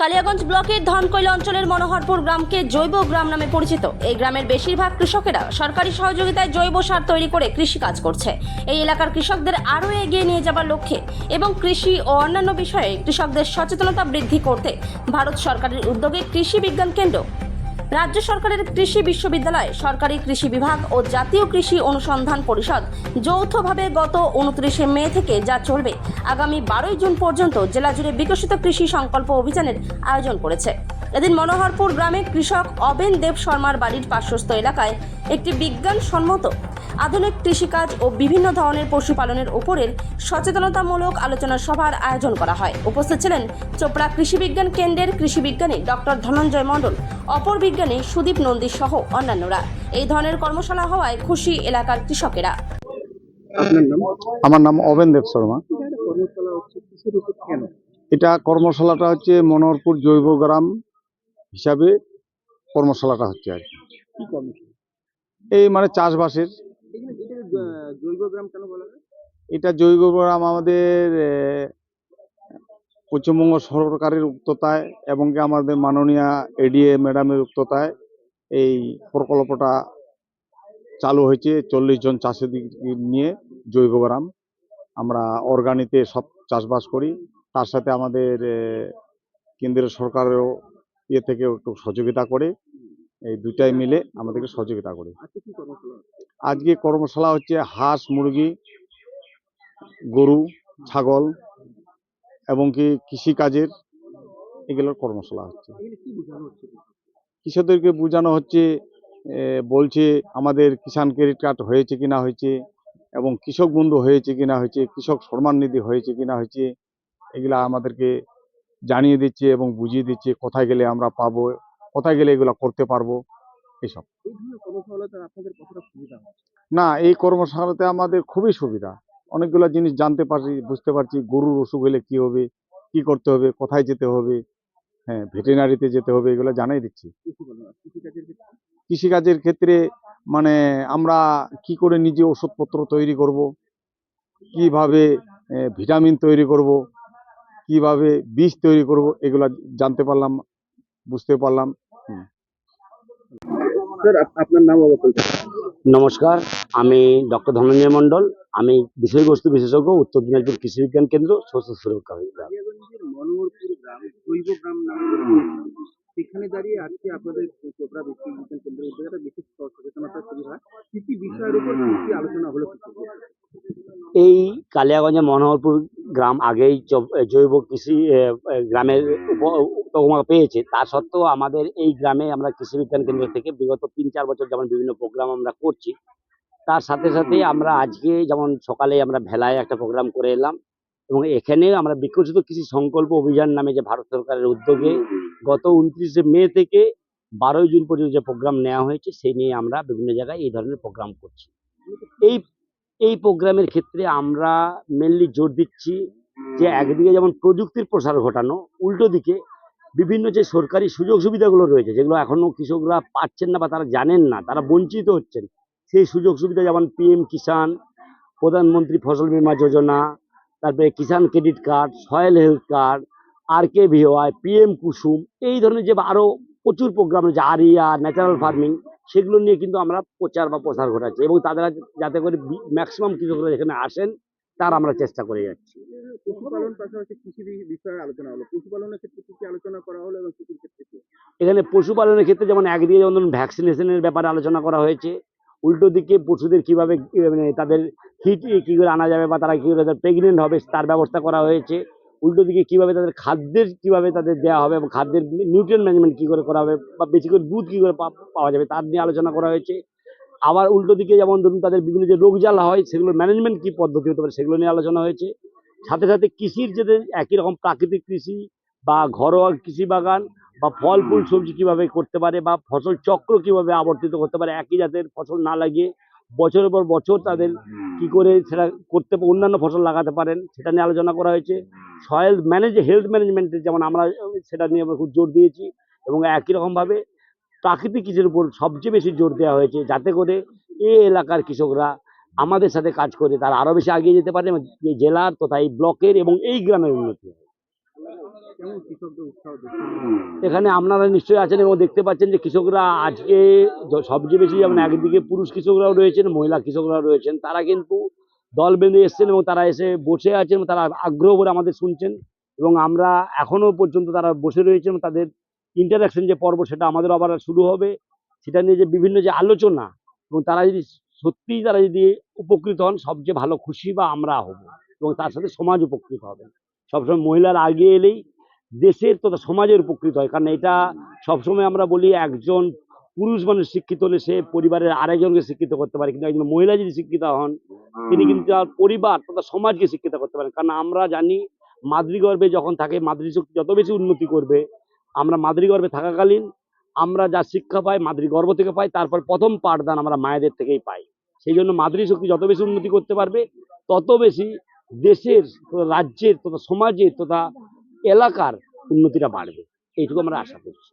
কালিয়াগঞ্জ ব্লকের ধনকৈল অঞ্চলের মনোহরপুর গ্রামকে জৈব গ্রাম নামে পরিচিত। এই গ্রামের বেশিরভাগ কৃষকেরা সরকারি সহযোগিতায় জৈব সার তৈরি করে কৃষি কাজ করছে। এই এলাকার কৃষকদের আরও এগিয়ে নিয়ে যাবার লক্ষ্যে এবং কৃষি ও অন্যান্য বিষয়ে কৃষকদের সচেতনতা বৃদ্ধি করতে ভারত সরকারের উদ্যোগে কৃষি বিজ্ঞান কেন্দ্র, রাজ্য সরকারের কৃষি বিশ্ববিদ্যালয়, সরকারি কৃষি বিভাগ ও জাতীয় কৃষি অনুসন্ধান পরিষদ যৌথভাবে গত 29 মে থেকে যা চলবে আগামী 12 জুন পর্যন্ত জেলা জুড়ে বিকশিত কৃষি সংকল্প অভিযানের আয়োজন করেছে। এদিন মনোহরপুর গ্রামে কৃষক অবেন দেব শর্মার বাড়ির পার্শ্বস্থ এলাকায় একটি বিজ্ঞানসম্মত আধুনিক কৃষিকাজ ও বিভিন্ন ধরনের পশুপালনের উপরের সচেতনতামূলক আলোচনা সভার আয়োজন করা হয়। উপস্থিত ছিলেন চোপড়া কৃষি বিজ্ঞান কেন্দ্রের কৃষি বিজ্ঞানী ডক্টর ধনঞ্জয় মণ্ডল, অপর বিজ্ঞানী সুদীপ নন্দী সহ অন্যান্যরা। এই ধরনের কর্মশালা হওয়ায় খুশি এলাকার কৃষকেরা। আমার নাম অবেন দেব শর্মা। এটা কর্মশালাটা হচ্ছে মনোহরপুর জৈব গ্রাম হিসাবে কর্মশালাটা হচ্ছে আর কি। এই মানে চাষবাসের। জৈব গ্রাম কেন বলা হয়? এটা জৈব গ্রাম আমাদের পশ্চিমবঙ্গ সরকারের উক্ততায় এবং কি আমাদের মাননীয় এডিএ ম্যাডামের উক্ততায় এই প্রকল্পটা চালু হয়েছে। 40 জন চাষি নিয়ে জৈব গ্রাম আমরা অর্গানিকে সব চাষবাস করি। তার সাথে আমাদের কেন্দ্রীয় সরকারেরও ইয়ে থেকে একটু সহযোগিতা করে, এই দুটাই মিলে আমাদেরকে সহযোগিতা করে। আজকে কর্মশালা হচ্ছে হাঁস, মুরগি, গরু, ছাগল এবং কি কৃষিকাজের এগুলোর কর্মশালা হচ্ছে। কৃষকদেরকে বোঝানো হচ্ছে, বলছে আমাদের কিষাণ ক্রেডিট কার্ড হয়েছে কিনা হয়েছে, এবং কৃষক বন্ধু হয়েছে কিনা হয়েছে, কৃষক সম্মান নিধি হয়েছে কিনা হয়েছে, এগুলা আমাদেরকে জানিয়ে দিচ্ছে এবং বুঝিয়ে দিচ্ছে কোথায় গেলে আমরা পাবো, কোথায় গেলে এগুলো করতে পারবো। এইসব না, এই কর্মশালাতে আমাদের খুবই সুবিধা। অনেকগুলো জিনিস জানতে পারছি, বুঝতে পারছি। গরুর অসুখ হলে কি হবে, কি করতে হবে, কোথায় যেতে হবে, হ্যাঁ ভেটেরিনারিতে যেতে হবে, এগুলো জানাই দিচ্ছি। কৃষিকাজের ক্ষেত্রে মানে আমরা কি করে নিজে ওষুধপত্র তৈরি করব, কিভাবে ভিটামিন তৈরি করব, কিভাবে বীজ তৈরি করব, এগুলা জানতে পারলাম, বুঝতে পারলাম। আপনার নাম অবগত? নমস্কার, আমি ডক্টর ধনঞ্জয় মণ্ডল। আমি বিষয়বস্তু বিশেষজ্ঞ, উত্তর দিনাজপুর কৃষি বিজ্ঞান কেন্দ্র, শস্য সুরক্ষা বিভাগ। মনোহরপুর গ্রাম জৈব গ্রাম নামে সেখানে দাঁড়িয়ে আজকে আপনাদের চোপড়া বিজ্ঞান কেন্দ্রের উদ্যোগে একটা বিশেষ সচেতনতা তৈরি হয়। কি কি বিষয়ের উপর কি আলোচনা হলো? এই কালিয়াগঞ্জের মনোহরপুর গ্রাম আগেই জৈব কৃষি গ্রামের উপমা পেয়েছে। তা সত্ত্বেও আমাদের এই গ্রামে আমরা কৃষি বিজ্ঞান কেন্দ্র থেকে বিগত 3-4 বছর যেমন বিভিন্ন প্রোগ্রাম আমরা করছি, তার সাথে সাথে আমরা আজকে যেমন সকালে আমরা ভেলায় একটা প্রোগ্রাম করে এলাম, এবং এখানে আমরা বিকশিত কৃষি সংকল্প অভিযান নামে যে ভারত সরকারের উদ্যোগে গত 29 মে থেকে 12 জুন পর্যন্ত যে প্রোগ্রাম নেওয়া হয়েছে, সেই নিয়ে আমরা বিভিন্ন জায়গায় এই ধরনের প্রোগ্রাম করছি। এই প্রোগ্রামের ক্ষেত্রে আমরা মেনলি জোর দিচ্ছি যে একদিকে যেমন প্রযুক্তির প্রসার ঘটানো, উল্টো দিকে বিভিন্ন যে সরকারি সুযোগ সুবিধাগুলো রয়েছে, যেগুলো এখনো কৃষকরা পাচ্ছেন না বা তারা জানেন না, তারা বঞ্চিত হচ্ছেন, সেই সুযোগ সুবিধা যেমন PM কিষাণ, প্রধানমন্ত্রী ফসল বীমা যোজনা, তারপরে Kisan credit card, soil health card, RKVY, PM Kusum, এই ধরনের যে আরো প্রচুর প্রোগ্রাম রয়েছে, আরিয়া, ন্যাচারাল ফার্মিং, সেগুলো নিয়ে কিন্তু আমরা প্রচার বা প্রসার ঘটাচ্ছি, এবং তাদের যাতে করে ম্যাক্সিমাম কৃষকরা যেখানে আসেন তার আমরা চেষ্টা করে যাচ্ছি। পশুপালন পাশাপাশি কৃষি বিষয়ে আলোচনা হলো। পশুপালনের ক্ষেত্রে কি আলোচনা করা হলো এবং কৃষির ক্ষেত্রে কি? এখানে পশুপালনের ক্ষেত্রে যেমন একদিকে যেমন ধরুন ভ্যাকসিনেশনের ব্যাপারে আলোচনা করা হয়েছে, উল্টো দিকে পশুদের কিভাবে মানে তাদের হিট কি করে আনা যাবে বা তারা কি করে প্রেগনেন্ট হবে তার ব্যবস্থা করা হয়েছে, উল্টো দিকে কিভাবে তাদের খাদ্যের কিভাবে তাদের দেওয়া হবে এবং খাদ্যের নিউট্রিয়েন্ট ম্যানেজমেন্ট কি করে করা হবে বা বেশি করে দুধ কি করে পাওয়া যাবে তার নিয়ে আলোচনা করা হয়েছে। আবার উল্টো দিকে যেমন ধরুন তাদের বিভিন্ন যে রোগ জ্বালা হয়, সেগুলোর ম্যানেজমেন্ট কি পদ্ধতি হতে পারে, সেগুলো নিয়ে আলোচনা হয়েছে। সাথে সাথে কৃষির যে একই রকম প্রাকৃতিক কৃষি বা ঘরোয়া কৃষি বাগান বা ফল ফুল সবজি কিভাবে করতে পারে বা ফসল চক্র কিভাবে আবর্তিত করতে পারে, একই জাতের ফসল না লাগিয়ে বছরের পর বছর তাদের কি করে সেটা করতে অন্যান্য ফসল লাগাতে পারেন, সেটা নিয়ে আলোচনা করা হয়েছে। সয়েল হেলথ ম্যানেজমেন্টের যেমন আমরা সেটা নিয়ে আমরা খুব জোর দিয়েছি, এবং একই রকমভাবে প্রাকৃতিক কৃষির উপর সবচেয়ে বেশি জোর দেওয়া হয়েছে, যাতে করে এই এলাকার কৃষকরা আমাদের সাথে কাজ করে তারা আরো বেশি এগিয়ে যেতে পারে, জেলার তথা এই ব্লকের এবং এই গ্রামের উন্নতি হয়। কেমন কৃষকদের উৎসাহ দেখছেন? এখানে আপনারা নিশ্চয়ই আছেন এবং দেখতে পাচ্ছেন যে কৃষকরা আজকে সবচেয়ে বেশি যেমন একদিকে পুরুষ কৃষকরাও রয়েছেন, মহিলা কৃষকরাও রয়েছেন, তারা কিন্তু দল বেঁধে এসছেন এবং তারা এসে বসে আছেন এবং তারা আগ্রহ করে আমাদের শুনছেন এবং আমরা এখনো পর্যন্ত তারা বসে রয়েছেন এবং তাদের ইন্টারাকশন যে পর্ব সেটা আমাদের আবার শুরু হবে, সেটা নিয়ে যে বিভিন্ন যে আলোচনা এবং তারা যদি সত্যিই তারা যদি উপকৃত হন সবচেয়ে ভালো খুশি বা আমরা হব এবং তার সাথে সমাজ উপকৃত হবে। সবসময় মহিলারা এগিয়ে এলেই দেশের তথা সমাজের উপকৃত হয়, কারণ এটা সবসময় আমরা বলি একজন পুরুষ মানুষ শিক্ষিত হলে সে পরিবারের আরেকজনকে শিক্ষিত করতে পারে, কিন্তু একজন মহিলা যদি শিক্ষিত হন তিনি কিন্তু তার পরিবার তথা সমাজকে শিক্ষিত করতে পারেন। কারণ আমরা জানি মাতৃগর্ভে যখন থাকে মাতৃশক্তি যত বেশি উন্নতি করবে, আমরা মাতৃগর্ভে থাকাকালীন আমরা যা শিক্ষা পাই মাতৃগর্ভ থেকে পাই, তারপর প্রথম পাঠদান আমরা মায়েদের থেকেই পাই। সেই জন্য মাতৃশক্তি যত বেশি উন্নতি করতে পারবে তত বেশি দেশের তথা রাজ্যের তথা সমাজের তথা এলাকার উন্নতিটা বাড়বে, এইটুকু আমরা আশা করছি।